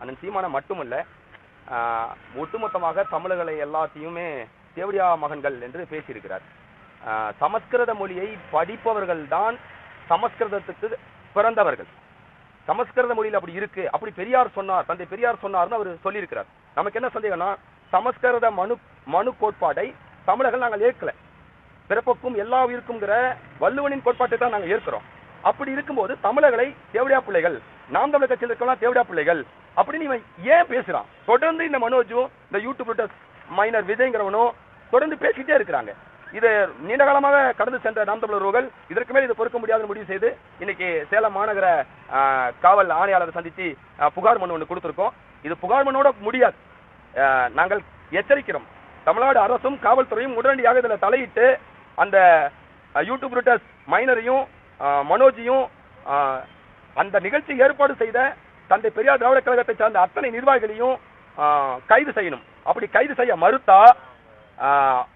அண்ணன் சீமான மட்டுமல்ல, ஒட்டுமொத்தமாக தமிழர்களை எல்லாத்தையுமே தேவடியா மகன்கள் என்று பேசியிருக்கிறார். சமஸ்கிருத மொழியை படிப்பவர்கள் தான் சமஸ்கிருதத்துக்கு பிறந்தவர்கள். சமஸ்கிருத மொழியில் அப்படி இருக்கு, அப்படி பெரியார் சொன்னார், தந்தை பெரியார் சொன்னார்னு அவர் சொல்லியிருக்கிறார். நமக்கு என்ன சந்தேகம்னா, சமஸ்கிருத மனு கோட்பாடை தமிழர்கள் நாங்கள் ஏற்கல. பிறப்புக்கும் எல்லா உயிருக்கும்ங்கிற வள்ளுவனின் கோட்பாட்டை தான் நாங்கள் ஏற்கிறோம். அப்படி இருக்கும்போது தமிழர்களை தேவடியா பிள்ளைகள், நாம் தமிழர் கட்சியில் இருக்கலாம் தேவடியா பிள்ளைகள் அப்படின்னு இவன் ஏன் பேசுறான்? தொடர்ந்து இந்த மனோஜும் இந்த யூடியூப் மைனர் விஜய்ங்கிறவனும் தொடர்ந்து பேசிட்டே இருக்கிறாங்க. இது நீண்ட காலமாக கடந்து சென்ற நாம் தமிழர்கள் இதற்கு மேல் இது பொறுக்க முடியாத முடிவு செய்து இன்னைக்கு சேலம் மாநகர காவல் ஆணையாளரை சந்தித்து புகார் மனு ஒன்று கொடுத்திருக்கோம். இது புகார் மனோட முடியாது. நாங்கள் எச்சரிக்கிறோம், தமிழ்நாடு அரசும் காவல்துறையும் உடனடியாக இதில் தலையிட்டு அந்த யூடியூப் மைனரையும் மனோஜையும் அந்த நிகழ்ச்சி ஏற்பாடு செய்த தந்தை பெரியார் திராவிட கழகத்தை சார்ந்த அத்தனை நிர்வாகிகளையும் கைது செய்யணும். அப்படி கைது செய்ய மறுத்தா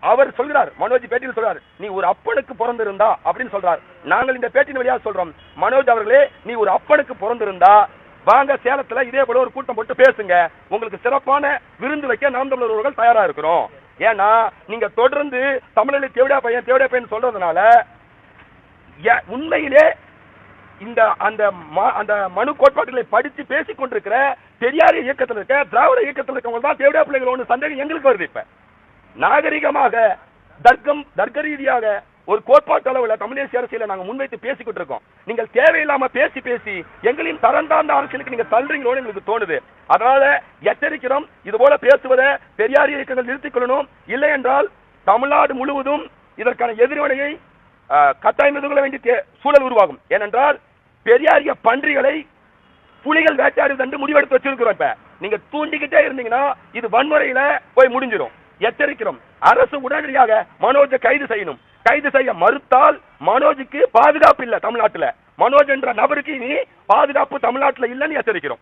அவர் சொல்கிறார், மனோஜ் பேட்டியில் சொல்றார், நீ ஒரு அப்பனுக்கு பிறந்திருந்தா அப்படின்னு சொல்றார். நாங்கள் இந்த பேட்டின் வழியாக சொல்றோம், மனோஜ் அவர்களே நீ ஒரு அப்பனுக்கு பிறந்திருந்தா வாங்க சேலத்துல இதே போல ஒரு கூட்டம் போட்டு பேசுங்க, உங்களுக்கு சிறப்பான விருந்து வைக்க நாம் தமிழர்கள் தயாரா இருக்கிறோம். ஏன்னா நீங்க தொடர்ந்து தமிழில் தேவடியா பையன் சொல்றதுனால உண்மையிலே இந்த அந்த மனு கோட்பாடுகளை படித்து பேசிக் கொண்டிருக்கிற பெரியார் இயக்கத்தில் இருக்க திராவிட இயக்கத்தில் இருக்கவங்க தான் தேவடியா பிள்ளைகள் ஒன்று சந்தேகம் எங்களுக்கு வருது. இப்ப நாகரிகமாக தர்க்க ரீதியாக ஒரு கோட்பாட்டு அளவில் தமிழ் தேசிய அரசியலை நாங்கள் முன்வைத்து பேசிக்கிட்டு இருக்கோம். நீங்கள் தேவையில்லாம பேசி எங்களையும் தரந்தாந்த அரசியலுக்கு நீங்க தள்ளுறீங்களோன்னு எங்களுக்கு தோணுது. அதனால எச்சரிக்கிறோம், இது போல பேசுவதை பெரியார் இயக்கங்கள் நிறுத்திக் கொள்ளணும். இல்லை என்றால் தமிழ்நாடு முழுவதும் இதற்கான எதிர்வினையை கட்டாயம் எதிர்கொள்ள வேண்டிய சூழல் உருவாகும். ஏனென்றால் பெரியாரிய பன்றிகளை புலிகள் வேட்டையாடுவது என்று முடிவெடுத்து வச்சிருக்கிறோம். இப்ப நீங்க தூண்டிக்கிட்டே இருந்தீங்கன்னா இது வன்முறையில போய் முடிஞ்சிடும். எச்சரிக்கிறோம், அரசு உடனடியாக மனோஜை கைது செய்யணும். கைது செய்ய மறுத்தால் மனோஜுக்கு பாதுகாப்பு இல்ல தமிழ்நாட்டில். மனோஜ் என்ற நபருக்கு இனி பாதுகாப்பு தமிழ்நாட்டில் இல்லைன்னு எச்சரிக்கிறோம்.